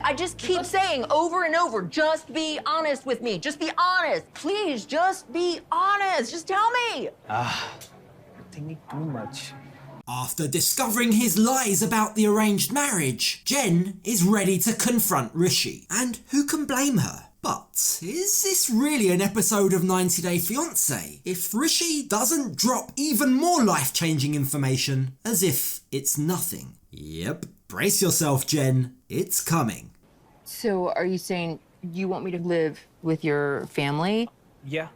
I just keep saying over and over, just be honest with me. Just be honest. Please, just be honest. Just tell me. You're thinking too much. After discovering his lies about the arranged marriage, Jen is ready to confront Rishi. And who can blame her? But is this really an episode of 90 Day Fiancé if Rishi doesn't drop even more life-changing information as if it's nothing? Yep, brace yourself, Jen. It's coming. So are you saying you want me to live with your family? Yeah.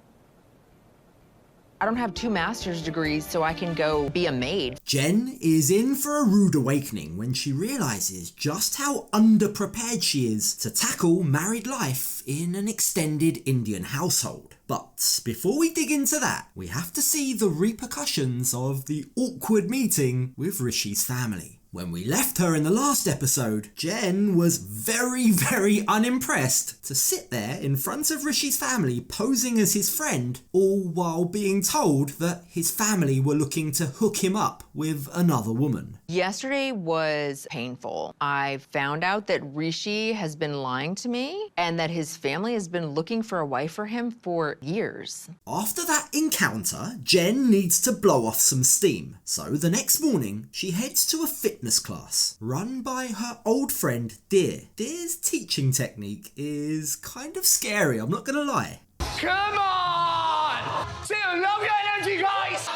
I don't have 2 master's degrees, so I can go be a maid. Jen is in for a rude awakening when she realises just how underprepared she is to tackle married life in an extended Indian household. But before we dig into that, we have to see the repercussions of the awkward meeting with Rishi's family. When we left her in the last episode, Jen was very unimpressed to sit there in front of Rishi's family posing as his friend, all while being told that his family were looking to hook him up with another woman. Yesterday was painful. I found out that Rishi has been lying to me and that his family has been looking for a wife for him for years. After that encounter, Jen needs to blow off some steam. So the next morning, she heads to a fitness class run by her old friend Dear. Dear's teaching technique is kind of scary, I'm not gonna lie. Come on! Say I love your energy, guys!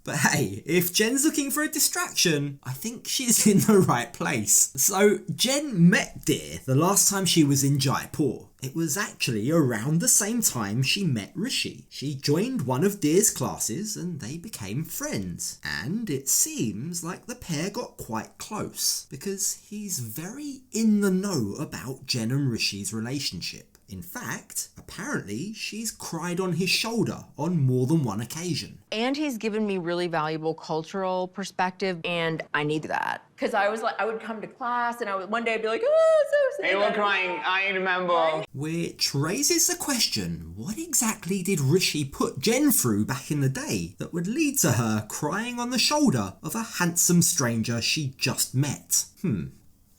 But hey, if Jen's looking for a distraction, I think she's in the right place. So Jen met Dear the last time she was in Jaipur. It was actually around the same time she met Rishi. She joined one of Dear's classes and they became friends. And it seems like the pair got quite close because he's very in the know about Jen and Rishi's relationship. In fact, apparently she's cried on his shoulder on more than one occasion. And he's given me really valuable cultural perspective, and I need that. Because I would come to class, and one day I'd be like, oh, so sad. You were crying, I remember. Which raises the question, what exactly did Rishi put Jen through back in the day that would lead to her crying on the shoulder of a handsome stranger she just met?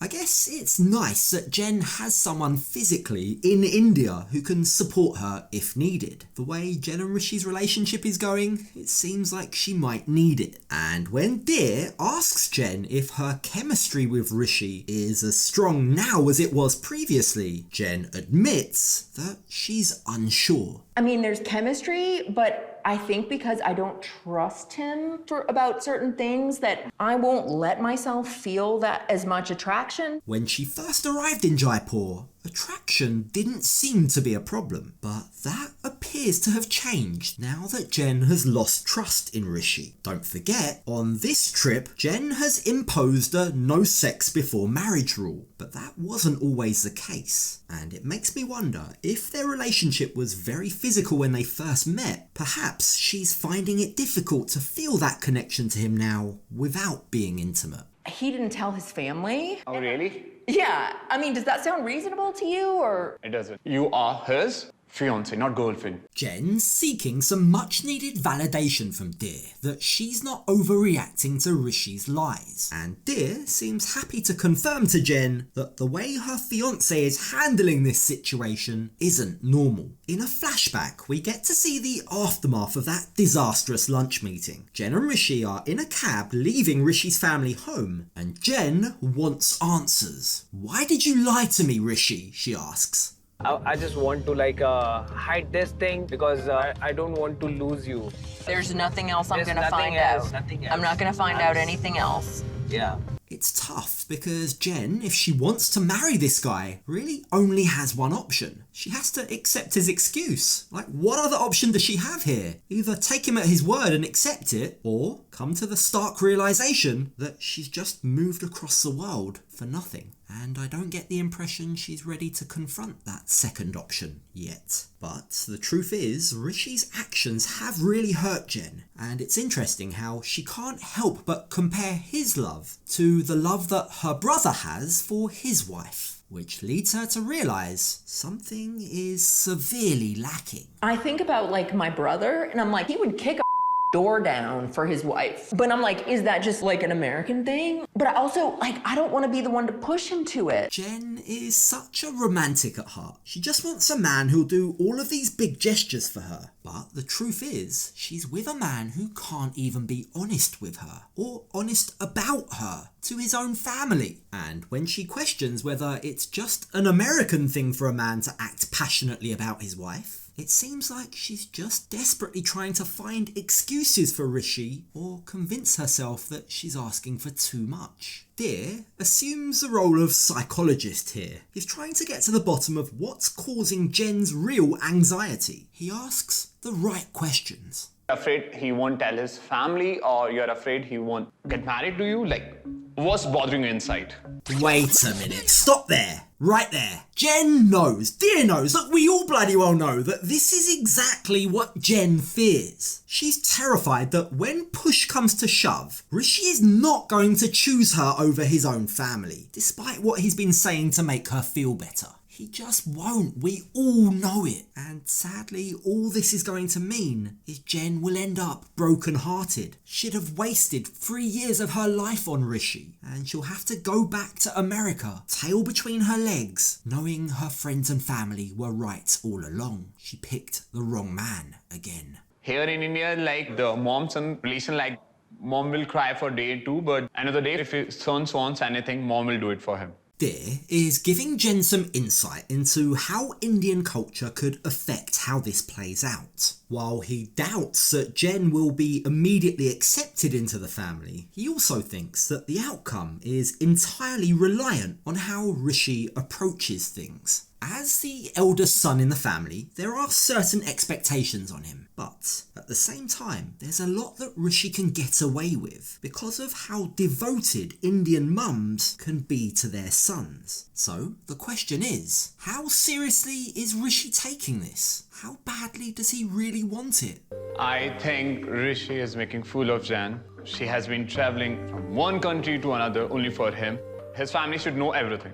I guess it's nice that Jen has someone physically in India who can support her if needed. The way Jen and Rishi's relationship is going, it seems like she might need it. And when Dear asks Jen if her chemistry with Rishi is as strong now as it was previously, Jen admits that she's unsure. I mean, there's chemistry, but I think because I don't trust him about certain things that I won't let myself feel that as much attraction. When she first arrived in Jaipur, attraction didn't seem to be a problem, but that appears to have changed now that Jen has lost trust in Rishi. Don't forget, on this trip, Jen has imposed a no sex before marriage rule, but that wasn't always the case. And it makes me wonder if their relationship was very physical when they first met. Perhaps she's finding it difficult to feel that connection to him now without being intimate. He didn't tell his family. Oh, really? Yeah, I mean, does that sound reasonable to you, or? It doesn't. You are his fiancé, not girlfriend. Jen's seeking some much needed validation from Dear that she's not overreacting to Rishi's lies. And Dear seems happy to confirm to Jen that the way her fiancé is handling this situation isn't normal. In a flashback, we get to see the aftermath of that disastrous lunch meeting. Jen and Rishi are in a cab leaving Rishi's family home, and Jen wants answers. Why did you lie to me, Rishi? She asks. I just want to hide this thing because I don't want to lose you. There's nothing else I'm There's gonna nothing find else, out. nothing else. I'm not gonna find out anything else. Yeah. It's tough because Jen, if she wants to marry this guy, really only has one option. She has to accept his excuse. Like, what other option does she have here? Either take him at his word and accept it, or come to the stark realization that she's just moved across the world for nothing. And I don't get the impression she's ready to confront that second option yet. But the truth is, Rishi's actions have really hurt Jen, and it's interesting how she can't help but compare his love to the love that her brother has for his wife, which leads her to realise something is severely lacking. I think about my brother, and I'm like, he would kick a door down for his wife. But I'm like, is that just like an American thing? But I also, like, I don't want to be the one to push him to it. Jen is such a romantic at heart. She just wants a man who'll do all of these big gestures for her. But the truth is, she's with a man who can't even be honest with her, or honest about her, to his own family. And when she questions whether it's just an American thing for a man to act passionately about his wife, it seems like she's just desperately trying to find excuses for Rishi or convince herself that she's asking for too much. Deer assumes the role of psychologist here. He's trying to get to the bottom of what's causing Jen's real anxiety. He asks the right questions. Afraid he won't tell his family, or you're afraid he won't get married to you? Like, what's bothering you inside? Wait a minute, stop there. Right there. Jen knows, Dear knows, look, we all bloody well know that this is exactly what Jen fears. She's terrified that when push comes to shove, Rishi is not going to choose her over his own family, despite what he's been saying to make her feel better. He just won't. We all know it. And sadly, all this is going to mean is Jen will end up broken-hearted. She'd have wasted 3 years of her life on Rishi, and she'll have to go back to America, tail between her legs, knowing her friends and family were right all along. She picked the wrong man again. Here in India, like the mom-son relation, like mom will cry for day 2, but another day, if his son wants anything, mom will do it for him. Deer is giving Jen some insight into how Indian culture could affect how this plays out. While he doubts that Jen will be immediately accepted into the family, he also thinks that the outcome is entirely reliant on how Rishi approaches things. As the eldest son in the family, there are certain expectations on him, but at the same time, there's a lot that Rishi can get away with because of how devoted Indian mums can be to their sons. So the question is, how seriously is Rishi taking this? How badly does he really want it? I think Rishi is making fool of Jen. She has been traveling from one country to another only for him. His family should know everything.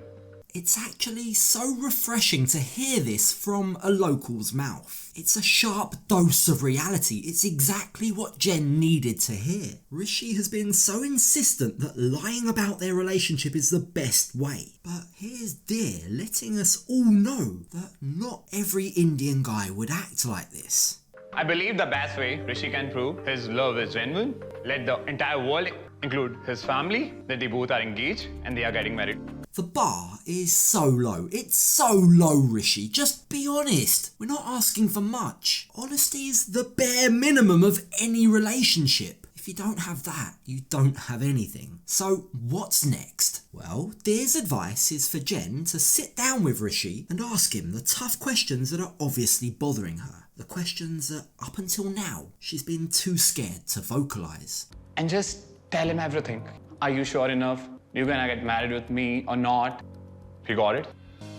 It's actually so refreshing to hear this from a local's mouth. It's a sharp dose of reality. It's exactly what Jen needed to hear. Rishi has been so insistent that lying about their relationship is the best way. But here's Deer letting us all know that not every Indian guy would act like this. I believe the best way Rishi can prove his love is genuine, let the entire world include his family, that they both are engaged and they are getting married. The bar is so low. It's so low, Rishi. Just be honest. We're not asking for much. Honesty is the bare minimum of any relationship. If you don't have that, you don't have anything. So what's next? Well, Deer's advice is for Jen to sit down with Rishi and ask him the tough questions that are obviously bothering her. The questions that up until now, she's been too scared to vocalise. And just tell him everything. Are you sure enough? You're gonna get married with me or not? You got it?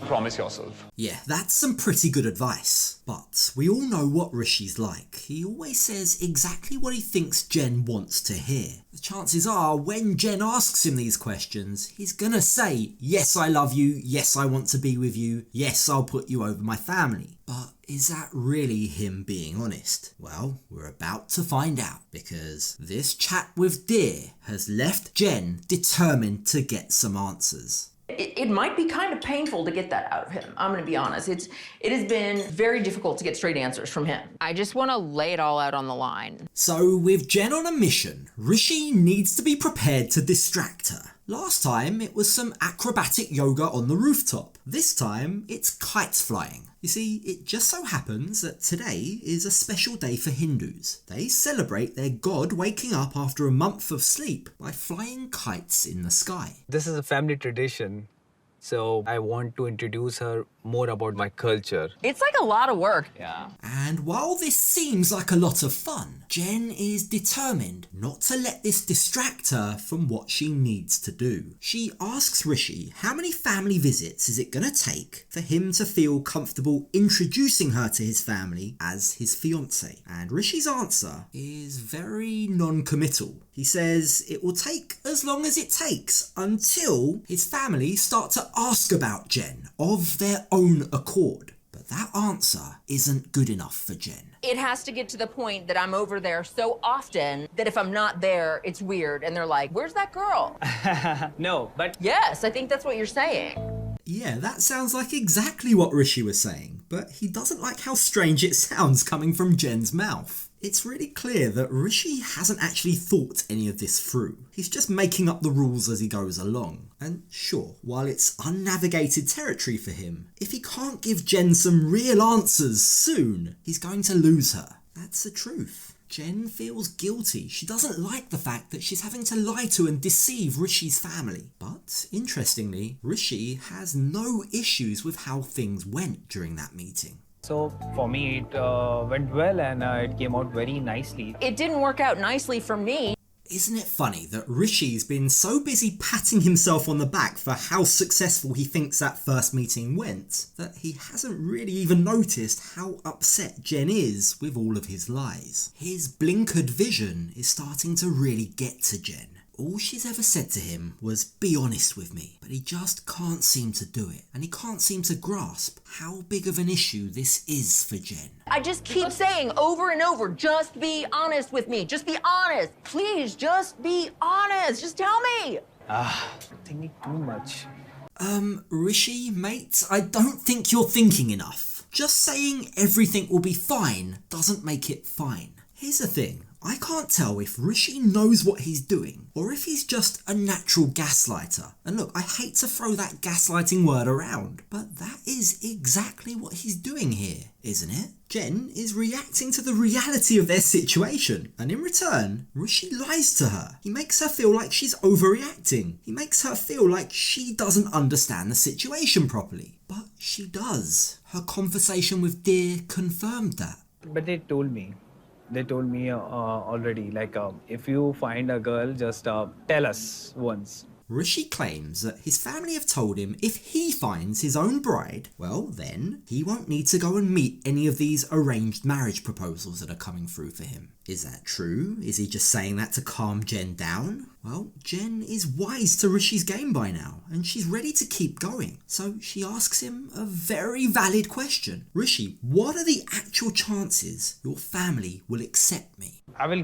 Promise yourself. Yeah, that's some pretty good advice. But we all know what Rishi's like. He always says exactly what he thinks Jen wants to hear. The chances are, when Jen asks him these questions, he's gonna say, yes, I love you, yes, I want to be with you, yes, I'll put you over my family. But is that really him being honest? Well, we're about to find out, because this chat with Deer has left Jen determined to get some answers. It might be kind of painful to get that out of him. I'm gonna be honest. It has been very difficult to get straight answers from him. I just want to lay it all out on the line. So with Jen on a mission, Rishi needs to be prepared to distract her. Last time it was some acrobatic yoga on the rooftop. This time it's kites flying. You see, it just so happens that today is a special day for Hindus. They celebrate their god waking up after a month of sleep by flying kites in the sky. This is a family tradition, so I want to introduce her more about my culture. It's like a lot of work. Yeah. And while this seems like a lot of fun, Jen is determined not to let this distract her from what she needs to do. She asks Rishi how many family visits is it going to take for him to feel comfortable introducing her to his family as his fiancé. And Rishi's answer is very non-committal. He says it will take as long as it takes until his family start to ask about Jen of their own accord. But that answer isn't good enough for Jen. It has to get to the point that I'm over there so often that if I'm not there, it's weird. And they're like, where's that girl? No, but Yes, I think that's what you're saying. Yeah, that sounds like exactly what Rishi was saying, but he doesn't like how strange it sounds coming from Jen's mouth. It's really clear that Rishi hasn't actually thought any of this through. He's just making up the rules as he goes along. And sure, while it's unnavigated territory for him, if he can't give Jen some real answers soon, he's going to lose her. That's the truth. Jen feels guilty. She doesn't like the fact that she's having to lie to and deceive Rishi's family. But, interestingly, Rishi has no issues with how things went during that meeting. so for me it went well and it came out very nicely. It didn't work out nicely for me. Isn't it funny that Rishi's been so busy patting himself on the back for how successful he thinks that first meeting went, that he hasn't really even noticed how upset Jen is with all of his lies. His blinkered vision is starting to really get to Jen. All she's ever said to him was, be honest with me, but he just can't seem to do it, and he can't seem to grasp how big of an issue this is for Jen. I just keep saying over and over, just be honest with me. Just be honest. Please, just be honest. Just tell me. Thinking too much. Rishi, mate, I don't think you're thinking enough. Just saying everything will be fine doesn't make it fine. Here's the thing. I can't tell if Rishi knows what he's doing or if he's just a natural gaslighter. And look, I hate to throw that gaslighting word around, but that is exactly what he's doing here, isn't it? Jen is reacting to the reality of their situation, and in return, Rishi lies to her. He makes her feel like she's overreacting. He makes her feel like she doesn't understand the situation properly. But she does. Her conversation with Dear confirmed that. But they told me already, like if you find a girl, just tell us once. Rishi claims that his family have told him if he finds his own bride, well then, he won't need to go and meet any of these arranged marriage proposals that are coming through for him. Is that true? Is he just saying that to calm Jen down? Well, Jen is wise to Rishi's game by now, and she's ready to keep going. So she asks him a very valid question. Rishi, what are the actual chances your family will accept me? I will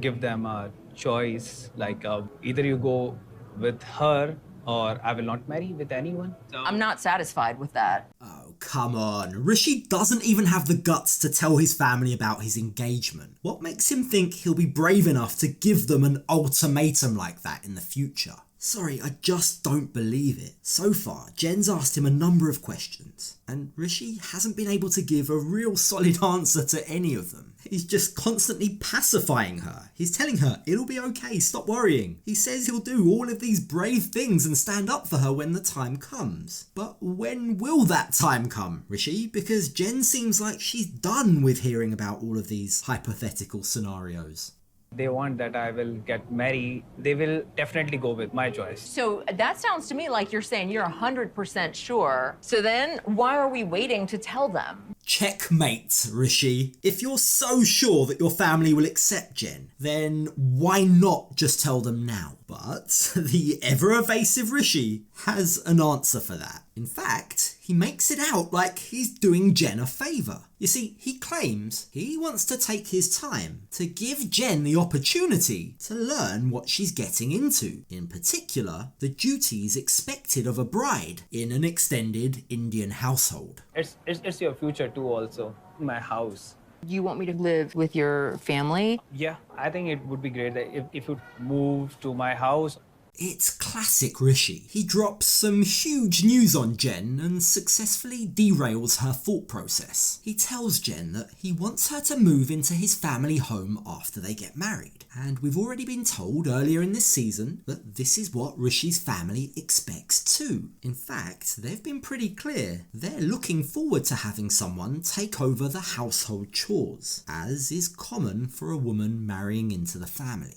give them a choice, like either you go with her or I will not marry with anyone. So I'm not satisfied with that. Oh, come on. Rishi doesn't even have the guts to tell his family about his engagement. What makes him think he'll be brave enough to give them an ultimatum like that in the future? Sorry, I just don't believe it. So far, Jen's asked him a number of questions, and Rishi hasn't been able to give a real solid answer to any of them. He's just constantly pacifying her. He's telling her, it'll be okay, stop worrying. He says he'll do all of these brave things and stand up for her when the time comes. But when will that time come, Rishi? Because Jen seems like she's done with hearing about all of these hypothetical scenarios. they want that I will get married, they will definitely go with my choice. So that sounds to me like you're saying you're 100% sure. So then why are we waiting to tell them? Checkmate, Rishi. If you're so sure that your family will accept Jen, then why not just tell them now? But the ever-evasive Rishi has an answer for that. In fact, he makes it out like he's doing Jen a favour. You see, he claims he wants to take his time to give Jen the opportunity to learn what she's getting into. In particular, the duties expected of a bride in an extended Indian household. It's your future too also, my house. You want me to live with your family? Yeah, I think it would be great that if you move to my house. It's classic Rishi. He drops some huge news on Jen and successfully derails her thought process. He tells Jen that he wants her to move into his family home after they get married. And we've already been told earlier in this season that this is what Rishi's family expects too. In fact, they've been pretty clear. They're looking forward to having someone take over the household chores, as is common for a woman marrying into the family.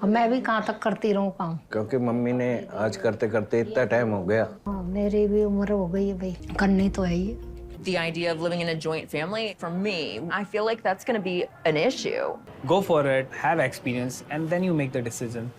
मैं भी कहाँ तक करती रहूँ काम क्योंकि mummy ने आज करते करते इतना टाइम हो गया मेरी भी उम्र हो गई है भाई करनी तो है ही The idea of living in a joint family, for me, I feel like that's going to be an issue. Go for it, have experience, and then you make the decision.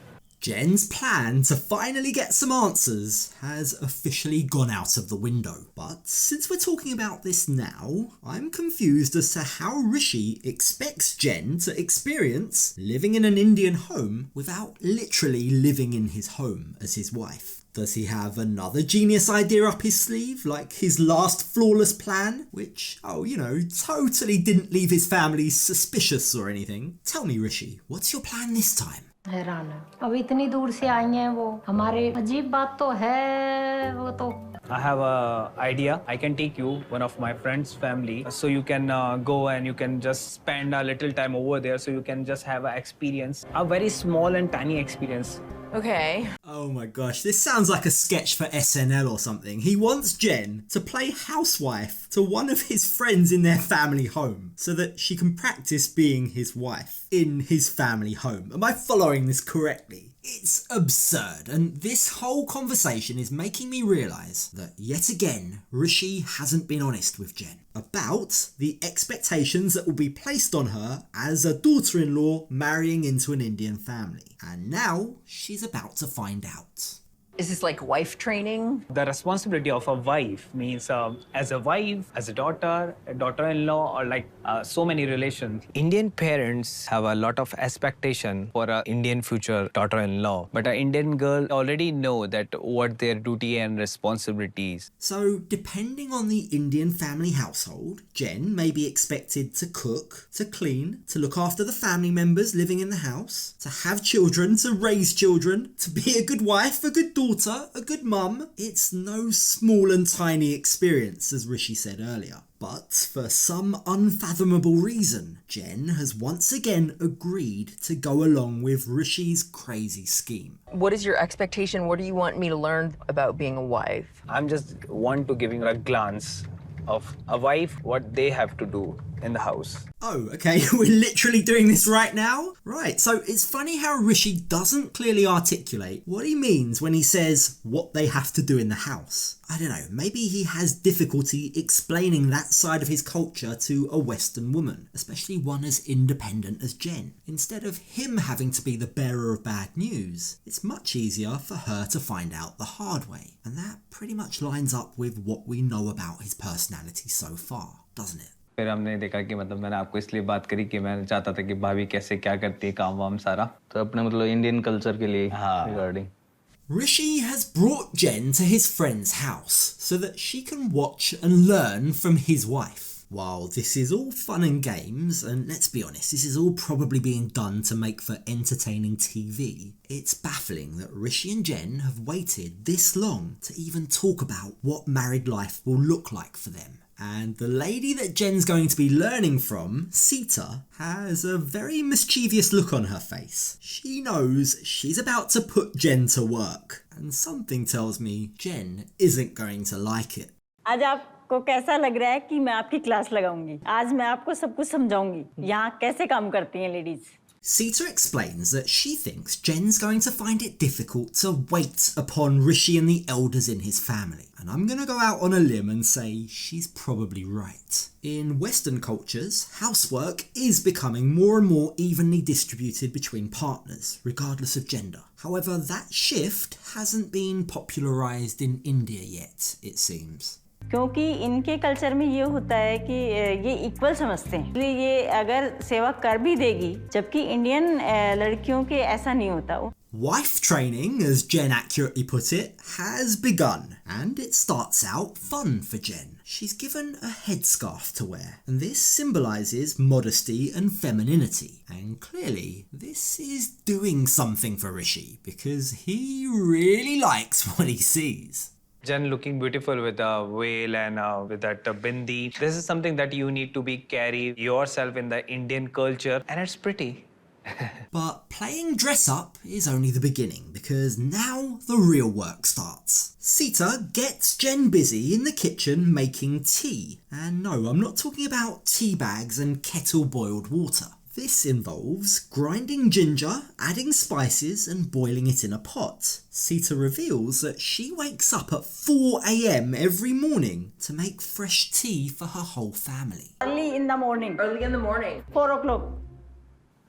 Jen's plan to finally get some answers has officially gone out of the window. But since we're talking about this now, I'm confused as to how Rishi expects Jen to experience living in an Indian home without literally living in his home as his wife. Does he have another genius idea up his sleeve, like his last flawless plan, which, totally didn't leave his family suspicious or anything? Tell me, Rishi, what's your plan this time? हैरान है अब इतनी दूर से आई हैं वो हमारे अजीब बात तो है वो तो I have a idea. I can take you, one of my friend's family, so you can go and you can just spend a little time over there, so you can just have an experience, a very small and tiny experience. Okay. Oh my gosh, this sounds like a sketch for SNL or something. He wants Jen to play housewife to one of his friends in their family home so that she can practice being his wife in his family home. Am I following this correctly? It's absurd, and this whole conversation is making me realise that yet again, Rishi hasn't been honest with Jen about the expectations that will be placed on her as a daughter-in-law marrying into an Indian family. And now she's about to find out. Is this like wife training? The responsibility of a wife means as a wife, as a daughter-in-law, or like so many relations. Indian parents have a lot of expectation for an Indian future daughter-in-law, but an Indian girl already know that what their duty and responsibilities. So depending on the Indian family household, Jen may be expected to cook, to clean, to look after the family members living in the house, to have children, to raise children, to be a good wife, a good daughter, a good mum. It's no small and tiny experience, as Rishi said earlier. But for some unfathomable reason, Jen has once again agreed to go along with Rishi's crazy scheme. What is your expectation? What do you want me to learn about being a wife? I'm just want to giving her a glance of a wife, what they have to do in the house. Oh, okay, we're literally doing this right now? Right, so it's funny how Rishi doesn't clearly articulate what he means when he says what they have to do in the house. I don't know, maybe he has difficulty explaining that side of his culture to a Western woman, especially one as independent as Jen. Instead of him having to be the bearer of bad news, it's much easier for her to find out the hard way. And that pretty much lines up with what we know about his personality so far, doesn't it? फिर हमने देखा कि मतलब मैंने आपको इसलिए बात करी कि मैं चाहता था कि भाभी कैसे क्या करती है काम वाम सारा तो अपने मतलब इंडियन कल्चर के लिए regarding Rishi has brought Jen to his friend's house so that she can watch and learn from his wife. While this is all fun and games, and let's be honest, this is all probably being done to make for entertaining TV, it's baffling that Rishi and Jen have waited this long to even talk about what married life will look like for them. And the lady that Jen's going to be learning from, Sita, has a very mischievous look on her face. She knows she's about to put Jen to work, and something tells me Jen isn't going to like it. आज आपको कैसा लग रहा है कि मैं आपकी class लगाऊंगी? आज मैं आपको सब कुछ समझाऊंगी। यहाँ कैसे काम करती हैं ladies? Sita explains that she thinks Jen's going to find it difficult to wait upon Rishi and the elders in his family. And I'm going to go out on a limb and say she's probably right. In Western cultures, housework is becoming more and more evenly distributed between partners, regardless of gender. However, that shift hasn't been popularised in India yet, it seems. क्योंकि इनके culture में ये होता है कि ये equal समझते हैं इसलिए ये अगर सेवा कर भी देगी जबकि इंडियन लड़कियों के ऐसा नहीं होता Wife training, as Jen accurately put it, has begun, and it starts out fun for Jen. She's given a headscarf to wear, and this symbolises modesty and femininity. And clearly, this is doing something for Rishi, because he really likes what he sees. Jen looking beautiful with a veil and with that bindi. This is something that you need to be carry yourself in the Indian culture, and it's pretty. But playing dress up is only the beginning, because now the real work starts. Sita gets Jen busy in the kitchen making tea. And no, I'm not talking about tea bags and kettle boiled water. This involves grinding ginger, adding spices and boiling it in a pot. Sita reveals that she wakes up at 4 a.m. every morning to make fresh tea for her whole family. Early in the morning. 4 o'clock.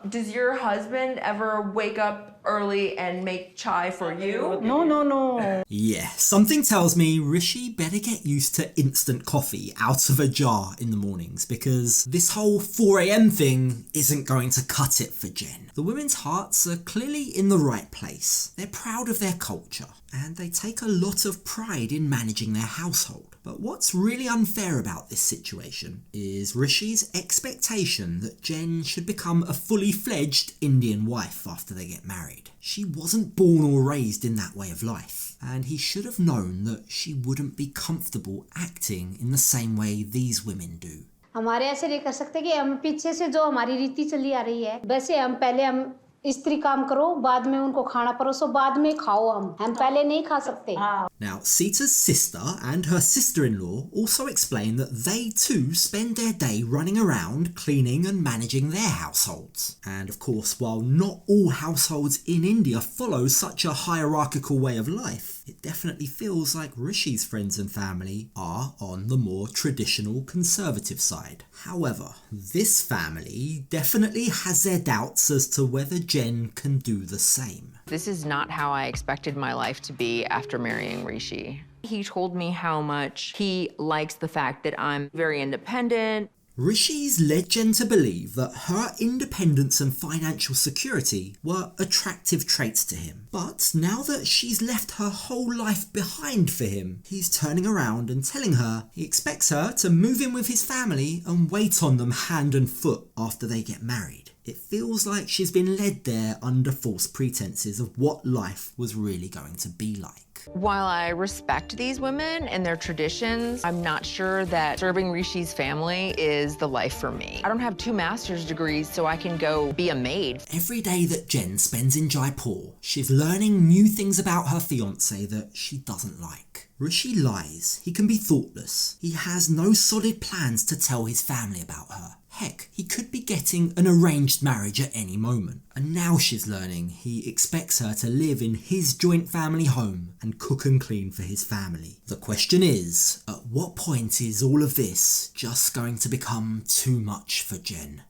Does your husband ever wake up early and make chai for you. No, no, no. Yeah, something tells me Rishi better get used to instant coffee out of a jar in the mornings, because this whole 4 a.m. thing isn't going to cut it for Jen. The women's hearts are clearly in the right place. They're proud of their culture, and they take a lot of pride in managing their household. But what's really unfair about this situation is Rishi's expectation that Jen should become a fully fledged Indian wife after they get married. She wasn't born or raised in that way of life, and he should have known that she wouldn't be comfortable acting in the same way these women do. हमारे ऐसे नहीं कर सकते कि हम पीछे से जो हमारी रीति चली आ रही है वैसे हम पहले हम स्त्री काम करो बाद में उनको खाना परोसो बाद में खाओ हम पहले नहीं खा सकते. Now, Sita's sister and her sister-in-law also explain that they too spend their day running around cleaning and managing their households. And of course, while not all households in India follow such a hierarchical way of life, it definitely feels like Rishi's friends and family are on the more traditional conservative side. However, this family definitely has their doubts as to whether Jen can do the same. This is not how I expected my life to be after marrying Rishi. He told me how much he likes the fact that I'm very independent. Rishi's led Jen to believe that her independence and financial security were attractive traits to him. But now that she's left her whole life behind for him, he's turning around and telling her he expects her to move in with his family and wait on them hand and foot after they get married. It feels like she's been led there under false pretenses of what life was really going to be like. While I respect these women and their traditions, I'm not sure that serving Rishi's family is the life for me. I don't have 2 master's degrees, so I can go be a maid. Every day that Jen spends in Jaipur, she's learning new things about her fiancé that she doesn't like. Rishi lies, he can be thoughtless, he has no solid plans to tell his family about her. Heck, he could be getting an arranged marriage at any moment. And now she's learning he expects her to live in his joint family home and cook and clean for his family. The question is, at what point is all of this just going to become too much for Jen?